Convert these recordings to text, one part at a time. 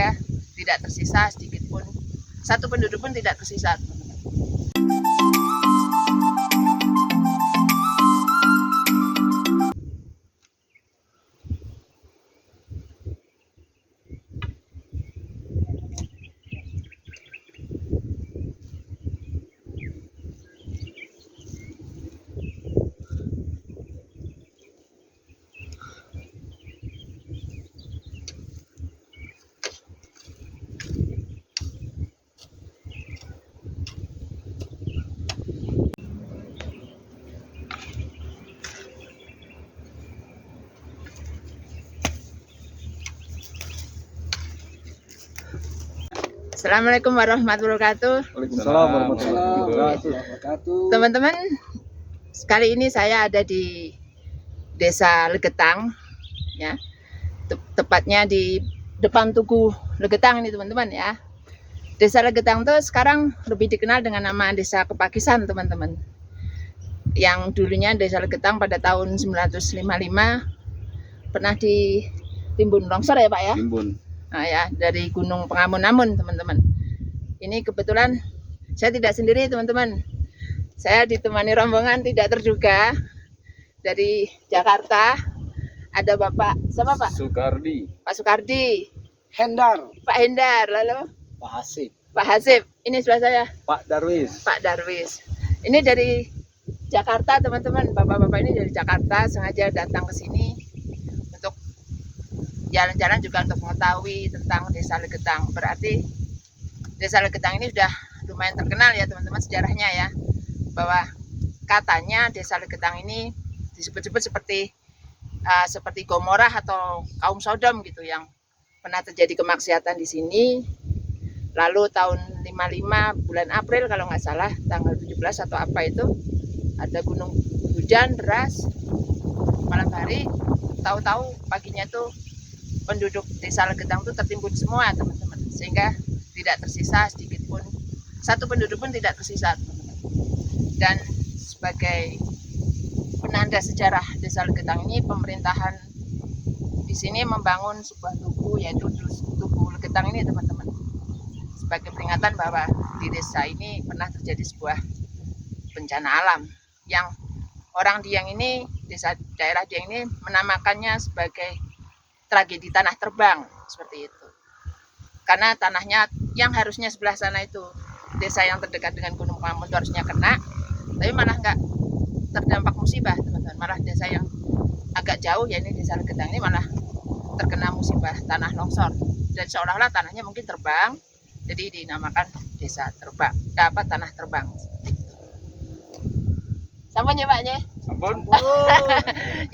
sehingga tidak tersisa sedikit pun, satu penduduk pun tidak tersisa. Assalamualaikum warahmatullahi wabarakatuh. Waalaikumsalam warahmatullahi wabarakatuh. Teman-teman, kali ini saya ada di Desa Legetang, ya, tepatnya di depan Tugu Legetang ini teman-teman ya. Desa Legetang itu sekarang lebih dikenal dengan nama Desa Kepakisan teman-teman. Yang dulunya Desa Legetang pada tahun 1955 pernah ditimbun longsor ya Pak ya? Timbun. Nah ya, dari Gunung Pengamun-amun teman-teman. Ini kebetulan saya tidak sendiri teman-teman. Saya ditemani rombongan tidak terduga dari Jakarta. Ada Bapak, siapa Pak? Sukardi. Pak Sukardi. Hendar. Pak Hendar, lalu Pak Hasib. Pak Hasib. Ini sebelah saya, Pak Darwis. Pak Darwis. Ini dari Jakarta teman-teman. Bapak-bapak ini dari Jakarta sengaja datang ke sini untuk jalan-jalan juga untuk mengetahui tentang Desa Legetang. Berarti Desa Legetang ini sudah lumayan terkenal ya teman-teman sejarahnya ya. Bahwa katanya Desa Legetang ini disebut-sebut seperti Gomorrah atau kaum Sodom gitu yang pernah terjadi kemaksiatan di sini. Lalu tahun 55 bulan April kalau nggak salah tanggal 17 atau apa itu ada gunung hujan deras malam hari. Tahu-tahu paginya tuh penduduk Desa Legetang itu tertimbun semua teman-teman, sehingga tidak tersisa sedikit pun, satu penduduk pun tidak tersisa teman-teman. Dan sebagai penanda sejarah Desa Legetang ini, pemerintahan di sini membangun sebuah tugu, yaitu Tugu Legetang ini teman-teman, sebagai peringatan bahwa di desa ini pernah terjadi sebuah bencana alam yang orang Dieng ini, daerah Dieng ini menamakannya sebagai tragedi tanah terbang, seperti itu. Karena tanahnya yang harusnya sebelah sana itu desa yang terdekat dengan Gunung Pengamun itu harusnya kena, tapi malah nggak terdampak musibah teman-teman. Malah desa yang agak jauh, ya ini Desa Legetang ini malah terkena musibah tanah longsor. Dan seolah-olah tanahnya mungkin terbang, jadi dinamakan desa terbang, dapat tanah terbang. Sampun ya Pak ya? Sampun.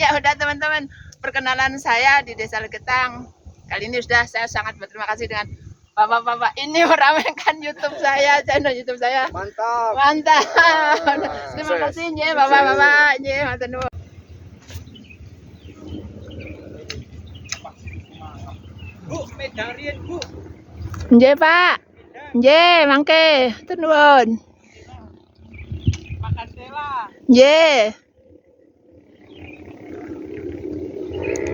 Ya udah teman-teman, perkenalan saya di Desa Legetang. Kali ini sudah saya sangat berterima kasih dengan bapak-bapak ini meramaikan YouTube saya, channel YouTube saya. Mantap. Mantap. Terima kasih ya bapak-bapak, ya matur nuwun. Bu, medarian Bu. Nggih, Pak. Nggih, mangke. Matur nuwun. Makan tela. Nggih.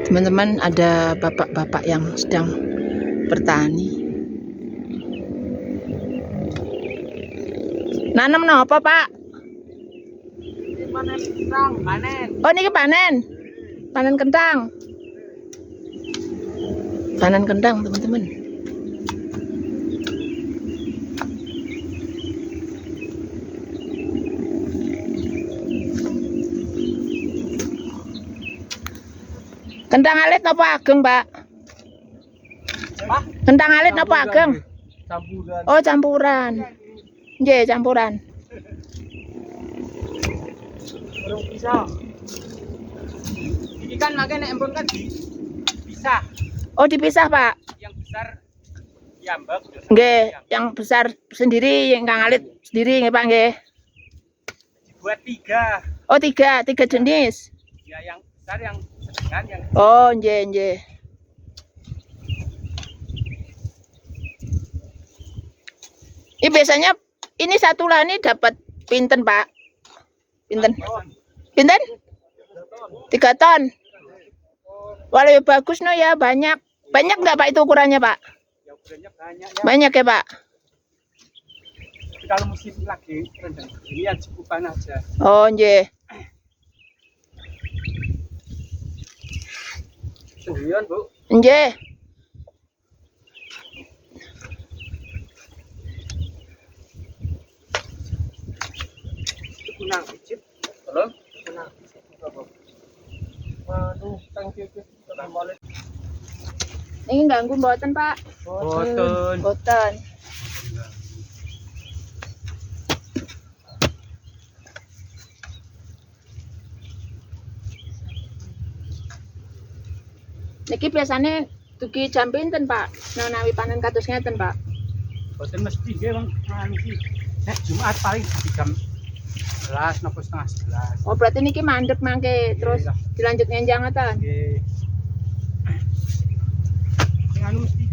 Teman-teman, ada bapak-bapak yang sedang bertani. Nanam napa, Pak? Panen kentang, panen. Oh, niki panen. Panen kentang. Panen kentang, teman-teman. Kentang alit napa ageng, Pak? Pak, Kentang alit napa ageng? campuran. Oh, campuran. Nggih, campuran. Burung pisau. Ini kan makanya embun kan bisa. Oh, dipisah, Pak. Yang besar diambak. Nggih, yang besar sendiri, yang kang alit sendiri nggih, Pak nggih. Buat 3. Oh, tiga jenis. Ya yang besar, yang sedang, yang Oh, nggih, nggih. Ini biasanya ini satu lani dapat pinten, Pak? Pinten? Pinten? 3 ton. Walau bagus no ya, banyak. Banyak nggak Pak itu ukurannya, Pak? ya kuburannya banyak ya. Banyak ya, Pak? Tapi kalau musim lagi rendang ini ya cukupan aja. Oh, nggih. Sendirian, Bu. Nggih. Itu kunang pijit. Tolong. Kunang pijit. Waduh, thank you. Ini ganggu mboten, Pak? Boten. Mboten. Niki biasanya dugi jam pinten, Pak? Menawi panen kados ngeten, Pak? Boten mesti nggih, Bang. Anu iki. Nek Jumat paling di jam 11 napa setengah 11. Oh, berarti niki mandek mangke terus Iya. dilanjut ngenjang ngoten. Nggih. Sing anu mesti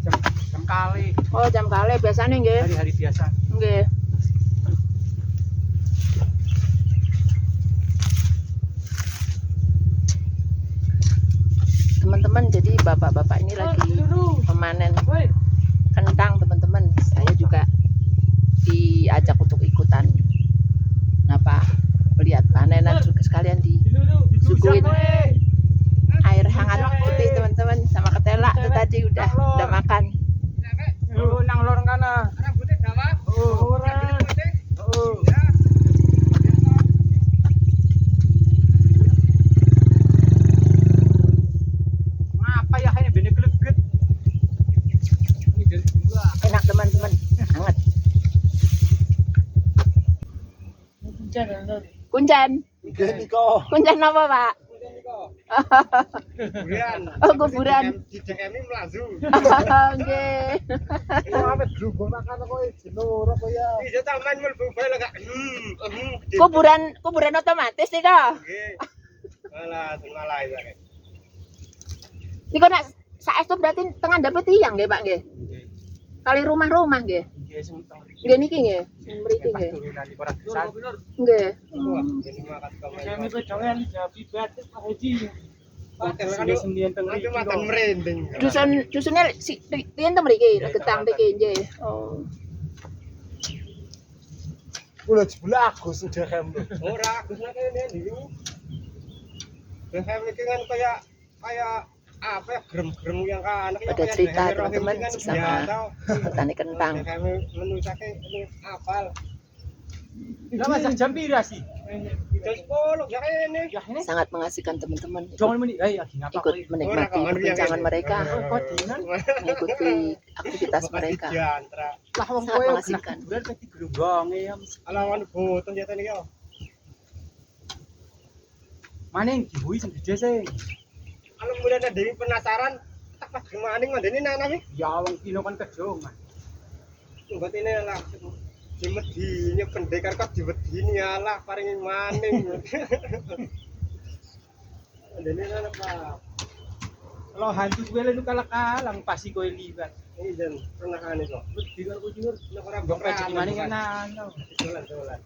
jam kali Oh, jam kali biasanya nggih. hari-hari biasa. Nggih. Teman-teman, jadi bapak-bapak ini lagi memanen kentang, teman-teman. Saya juga diajak untuk ikutan melihat panenan, juga sekalian disuguhin air hangat putih, teman-teman, sama ketela. Itu tadi udah makan. Oh, nang lorong kana. Orang putih Jawa. Oh, orang. Oh. Ngapa ya kayaknya bene geleget. Ini dari dua. Enak, teman-teman, hangat. Kuncen. Kuncen apa, Pak? Kuburan. Oh, kuburan. Di DM ini melazu. Nggih. Apa glubon makan kok jenur apa ya? Iya taman mlebu bae lah gak. Kuburan otomatis nih kok. Nggih. Malah ya. Niku nek saestu berarti tengah dapet tiyang nggih, Pak nggih. Kali rumah-rumah nggih. Nggih sementara. Nggih niki nggih. Mriki nggih. Nggih. Kami kejongan Jabi Batik Pak Haji. Sendirian teng mriki. Makan merinding. Dusunnya si riyen to mriki, Getang mriki nggih. Oh. Udah sebelah Agus udah kamu. Ora Agus nek kene ndi. Saya mikir kan kayak apa ya gerem-gerem yang kan Ada cerita teman-teman sesama petani kentang. Kami menusake ini apal. Lah masak jam pira sih? Jam 10 ya ini. Ya ini Sangat mengasihkan teman-teman jangan meni lagi ngapa ikut menikmati perbincangan mereka, mengikuti aktivitas mereka. Lah wong Sangat kowe mengasihkan. bulan pasti gelombang ya. Alawan boten ya tadi ya. Maning dibuhi sing gede sing. Kalau mulai ada penasaran, tak pas maning mandene nang nang. Ya wong kilo kan kejongan. Buat ini lah. Dimedine pendekar kok diwedini alah paring maning. Mandene nang apa? Kalau hantu kowe lu kalah-kalang pasti kowe liwat. Ini dan pernah ane kok. Wedi karo kucing nek ora mbok rezeki maning kan anu. Dolan.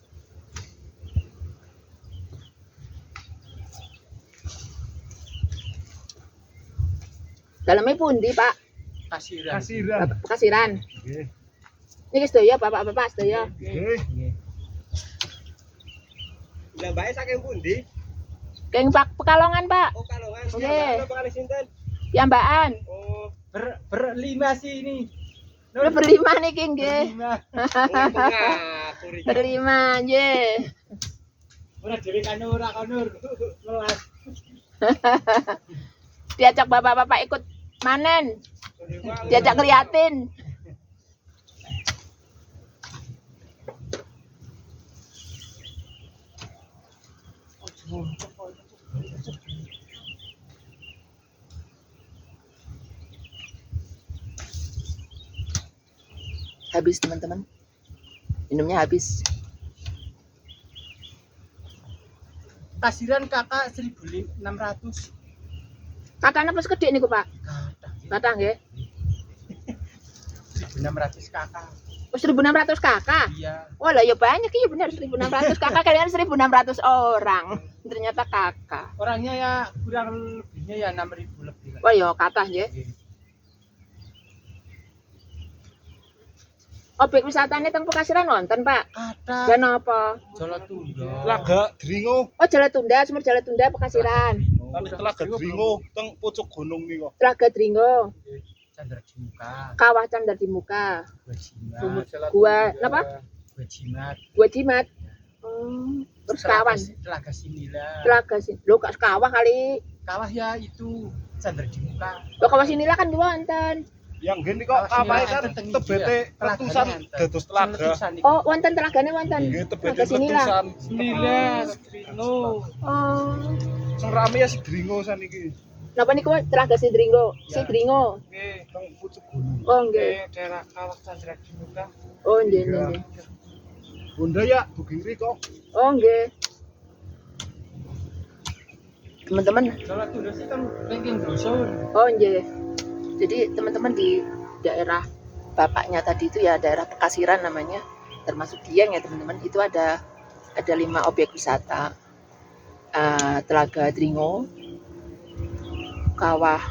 Dalamnya pundi, Pak? Kasiran. Kasiran. Nggih. Niki sedaya bapak-bapak sedaya. Nggih. Lah mbake saking pundi? Keng Pak Pekalongan, Pak. Oh, Kalongan. Nggih. Kali sinten? Piambaan. Oh, berlima sih ini. Udah berlima niki nggih. Berlima nggih. Ora dhewe kan ora konur. Melas. Diajak bapak-bapak ikut manen. Diajak ngeliatin. Habis, teman-teman. Minumnya habis. Kasiran kakak 1.600. Kakaknya pas gede niku, Pak. Batang nggih. 1.600 kakak. Oh, 1.600 kakak. Iya. Wah, lah ya banyak iya benar 1.600 kakak, kalian 1.600 orang. Ternyata kakak. Orangnya ya kurang lebihnya ya 6.000 lebih. Wah, ya kakak nggih. objek wisatanya teng Pekasiran wonten, Pak. Ada. Dan apa? Jalan Tunda. Telaga Dringo. Oh, Jalan Tunda, Sumur Jalan Tunda Pekasiran. Kan Telaga Dringo teng pucuk gunung nih kok. Telaga Dringo, Chandra di muka. Kawah Candar di Muka. Gua Jimat. Gua apa? Gua Jimat. Gua Jimat. Terus kawan. Telaga Sinilah. Telaga sih. Lo gak kawah kali. Kawah ya itu Chandra di muka. Lo kawah sinilah kan di wonten. Yang gini kok apa kan tebete letusan dados telaga. Oh, wonten telagane wonten. Nggih tebete Telaga sinilah. letusan. Sinilah, Dringo. Oh. Sing rame ya Dringo saniki. Napa niku Telaga Sidringo? Sidringo. Nggih, Teng pucuk gunung. Oh, nggih. daerah Kawah Chandra di muka. Oh, nggih, nggih. Bunda ya booking kok. Oh, nggih. Teman-teman, Jalan Tunda sih kan ranking dusun. oh nggih. Jadi teman-teman di daerah bapaknya tadi itu ya daerah Pekasiran namanya, termasuk Dieng ya teman-teman. Itu ada 5 objek wisata. Telaga Dringo, Kawah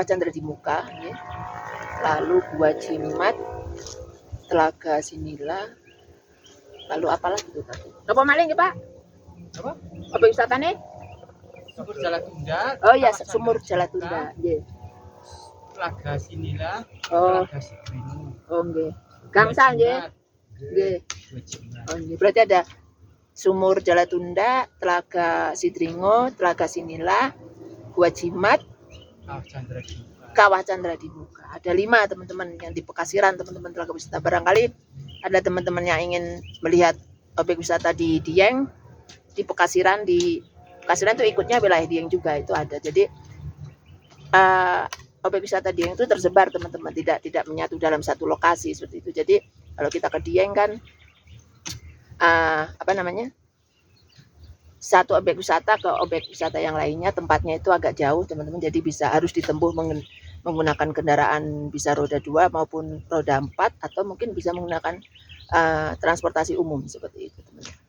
Candra di Muka, ya. Lalu Gua Jimat, Telaga Sinilah, lalu apa lagi tuh tadi? Napa maling ya Pak? Apa? Objek wisatanya? Sumur Jalan Tunda. Oh ya, Kawah Sumur Chandra Jalan di Tunda. Muka, Nggih. Telaga Sinilah. Oh, Telaga Sidringo. oh nggih. Gangsal nggih. Nggih. Gua Jimat. Oh, nggih. Berarti ada Sumur Jalan Tunda, Telaga Sidringo, Telaga Sinilah, Gua Jimat, Kawah Chandra di muka. Kawah Candra di Muka. Ada 5 teman-teman yang di Pekasiran, teman-teman telaga wisata. Barangkali ada teman-teman yang ingin melihat objek wisata di Dieng, di Pekasiran, itu ikutnya wilayah Dieng juga itu ada. Jadi objek wisata Dieng itu tersebar teman-teman, tidak menyatu dalam satu lokasi seperti itu. Jadi kalau kita ke Dieng kan satu objek wisata ke objek wisata yang lainnya tempatnya itu agak jauh teman-teman, jadi harus ditempuh menggunakan kendaraan bisa roda 2 maupun roda 4 atau mungkin bisa menggunakan transportasi umum seperti itu teman-teman.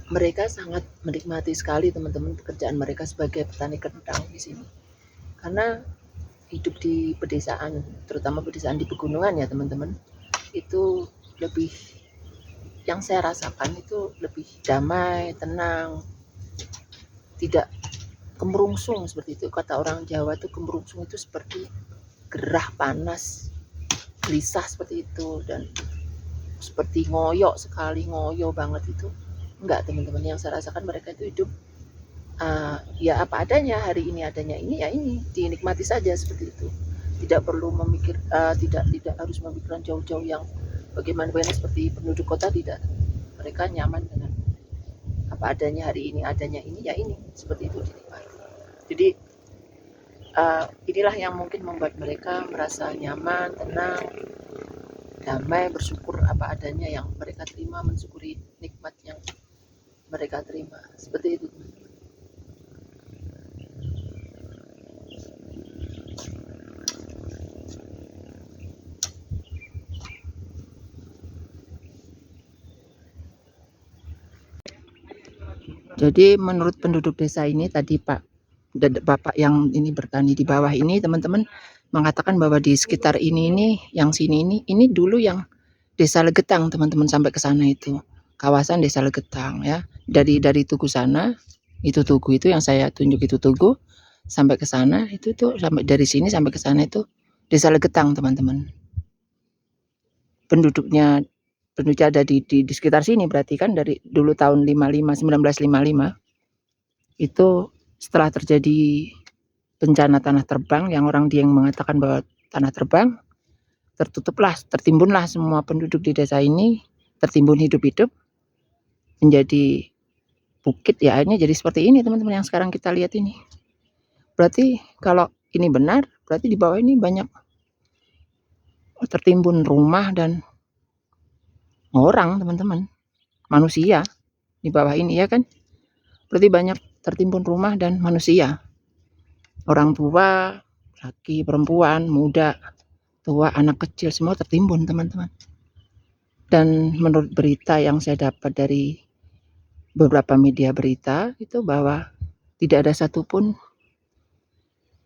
Mereka sangat menikmati sekali teman-teman pekerjaan mereka sebagai petani kentang di sini. Karena hidup di pedesaan, terutama pedesaan di pegunungan ya teman-teman, itu lebih, yang saya rasakan itu lebih damai, tenang, tidak kemerungsung seperti itu. Kata orang Jawa itu kemerungsung itu seperti gerah, panas, gelisah seperti itu, dan seperti ngoyo sekali, ngoyo banget itu. Enggak teman-teman, yang saya rasakan mereka itu hidup ya apa adanya, hari ini adanya ini ya ini, dinikmati saja seperti itu. Tidak perlu memikir, tidak harus memikirkan jauh-jauh yang bagaimana seperti penduduk kota, tidak. Mereka nyaman dengan apa adanya, hari ini adanya ini ya ini, seperti itu dinikmati. Jadi inilah yang mungkin membuat mereka merasa nyaman, tenang, damai, bersyukur apa adanya yang mereka terima, mensyukuri nikmat yang mereka terima, seperti itu teman-teman. Jadi menurut penduduk desa ini tadi Bapak yang ini bertani di bawah ini teman-teman mengatakan bahwa di sekitar ini yang sini ini dulu yang Desa Legetang teman-teman, sampai ke sana itu kawasan Desa Legetang ya. Dari Tugu sana, itu Tugu itu yang saya tunjuk itu Tugu, sampai ke sana itu tuh, sampai dari sini sampai ke sana itu Desa Legetang teman-teman. Penduduknya ada di sekitar sini, berarti kan dari dulu tahun 1955 itu setelah terjadi bencana tanah terbang yang orang Dieng mengatakan bahwa tanah terbang, tertimbunlah semua penduduk di desa ini, tertimbun hidup-hidup menjadi bukit ya, akhirnya jadi seperti ini teman-teman yang sekarang kita lihat ini. Berarti kalau ini benar, berarti di bawah ini banyak tertimbun rumah dan orang teman-teman, manusia di bawah ini ya kan. Berarti banyak tertimbun rumah dan manusia, orang tua, laki, perempuan, muda, tua, anak kecil, semua tertimbun teman-teman. Dan menurut berita yang saya dapat dari beberapa media berita itu bahwa tidak ada satupun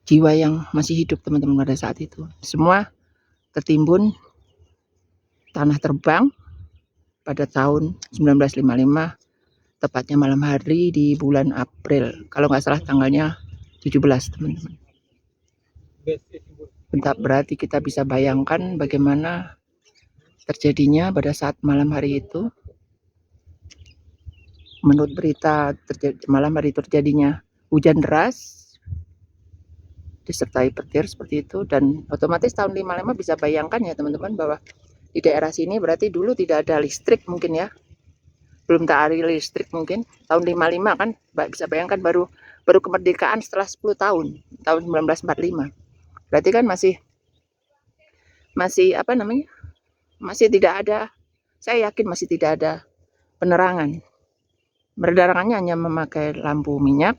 jiwa yang masih hidup teman-teman pada saat itu. Semua tertimbun tanah terbang pada tahun 1955, tepatnya malam hari di bulan April. Kalau nggak salah tanggalnya 17 teman-teman. Berarti kita bisa bayangkan bagaimana terjadinya pada saat malam hari itu. Menurut berita malam hari terjadinya hujan deras disertai petir seperti itu, dan otomatis tahun 55 bisa bayangkan ya teman-teman bahwa di daerah sini berarti dulu tidak ada listrik mungkin ya, belum tak ada listrik mungkin tahun 55 kan, bisa bayangkan baru kemerdekaan setelah 10 tahun 1945, berarti kan masih apa namanya, masih tidak ada, saya yakin masih tidak ada penerangan. Penerangannya hanya memakai lampu minyak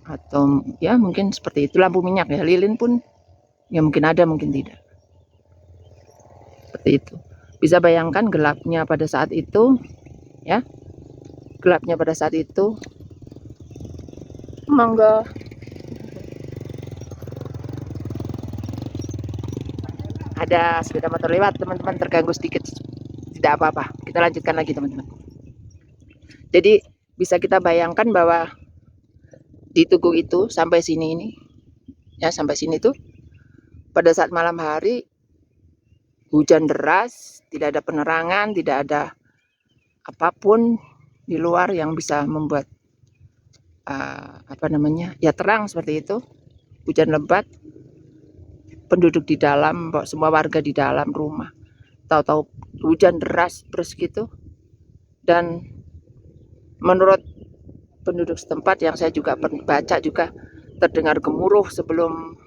atau ya mungkin seperti itu, lampu minyak ya, lilin pun ya mungkin ada mungkin tidak, seperti itu. Bisa bayangkan gelapnya pada saat itu ya, gelapnya pada saat itu. Monggo. Ada sepeda motor lewat teman-teman, terganggu sedikit, tidak apa-apa, kita lanjutkan lagi teman-teman. Jadi bisa kita bayangkan bahwa di Tugu itu sampai sini ini ya, sampai sini tuh pada saat malam hari hujan deras, tidak ada penerangan, tidak ada apapun di luar yang bisa membuat apa namanya ya terang seperti itu. Hujan lebat, penduduk di dalam, semua warga di dalam rumah, tahu-tahu hujan deras terus gitu. Dan menurut penduduk setempat yang saya juga baca juga terdengar gemuruh sebelum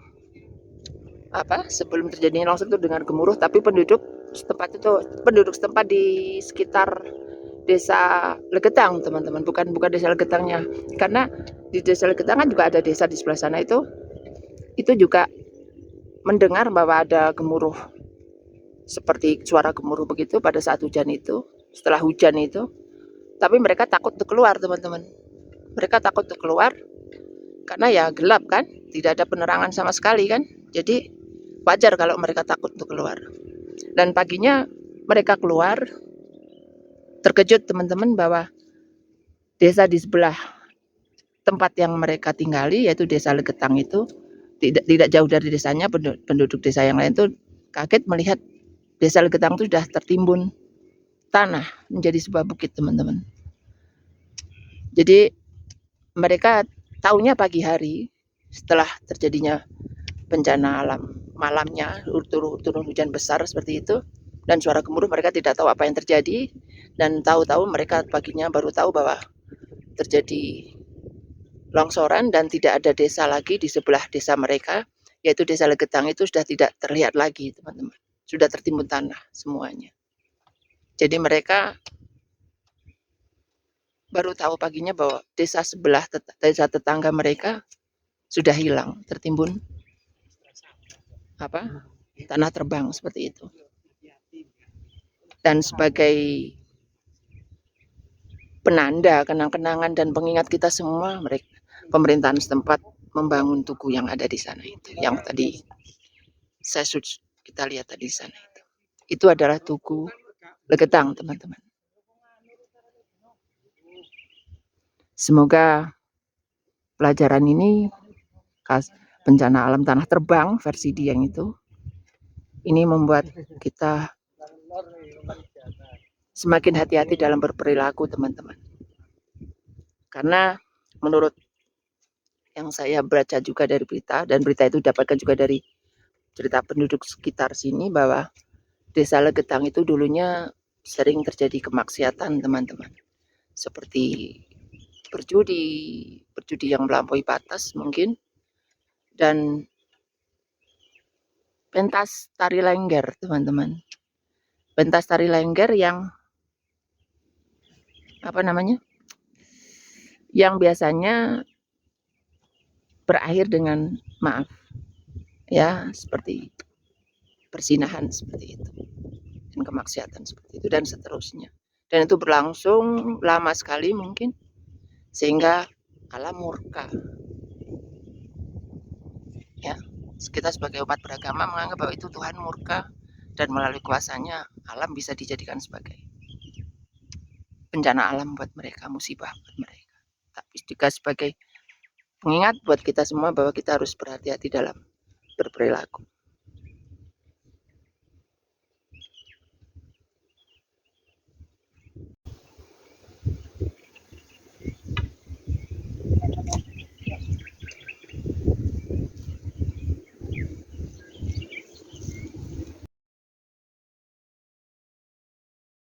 terjadinya longsor itu, dengar gemuruh, tapi penduduk setempat di sekitar desa Legetang teman-teman, bukan desa Legetangnya, karena di desa Legetang kan juga ada desa di sebelah sana, itu juga mendengar bahwa ada gemuruh, seperti suara gemuruh begitu pada saat hujan itu, setelah hujan itu. Tapi mereka takut untuk keluar teman-teman, mereka takut untuk keluar karena ya gelap kan, tidak ada penerangan sama sekali kan, jadi wajar kalau mereka takut untuk keluar. Dan paginya mereka keluar, terkejut teman-teman bahwa desa di sebelah tempat yang mereka tinggali, yaitu desa Legetang itu, tidak jauh dari desanya, penduduk desa yang lain tuh kaget melihat desa Legetang itu sudah tertimbun tanah menjadi sebuah bukit teman-teman. Jadi mereka tahunya pagi hari setelah terjadinya bencana alam, malamnya turun hujan besar seperti itu dan suara gemuruh, mereka tidak tahu apa yang terjadi, dan tahu-tahu mereka paginya baru tahu bahwa terjadi longsoran dan tidak ada desa lagi di sebelah desa mereka, yaitu desa Legetang itu sudah tidak terlihat lagi teman-teman, sudah tertimbun tanah semuanya. Jadi mereka baru tahu paginya bahwa desa sebelah, desa tetangga mereka sudah hilang, tertimbun tanah terbang seperti itu. Dan sebagai penanda, kenang-kenangan dan pengingat kita semua, pemerintahan setempat membangun tugu yang ada di sana itu, yang tadi kita lihat tadi di sana itu adalah Tugu Legetang teman-teman. Semoga pelajaran ini, bencana alam tanah terbang versi Dieng itu, ini membuat kita semakin hati-hati dalam berperilaku teman-teman. Karena menurut yang saya baca juga dari berita, dan berita itu dapatkan juga dari cerita penduduk sekitar sini, bahwa desa Legetang itu dulunya sering terjadi kemaksiatan teman-teman, seperti berjudi yang melampaui batas mungkin, dan pentas tari lengger teman-teman, pentas tari lengger yang yang biasanya berakhir dengan maaf, Ya, seperti itu. Perzinahan seperti itu. Dan kemaksiatan seperti itu dan seterusnya. Dan itu berlangsung lama sekali mungkin sehingga Allah murka. Ya, kita sebagai umat beragama menganggap bahwa itu Tuhan murka dan melalui kuasanya alam bisa dijadikan sebagai bencana alam buat mereka, musibah buat mereka. Tapi juga sebagai pengingat buat kita semua bahwa kita harus berhati-hati dalam berperilaku.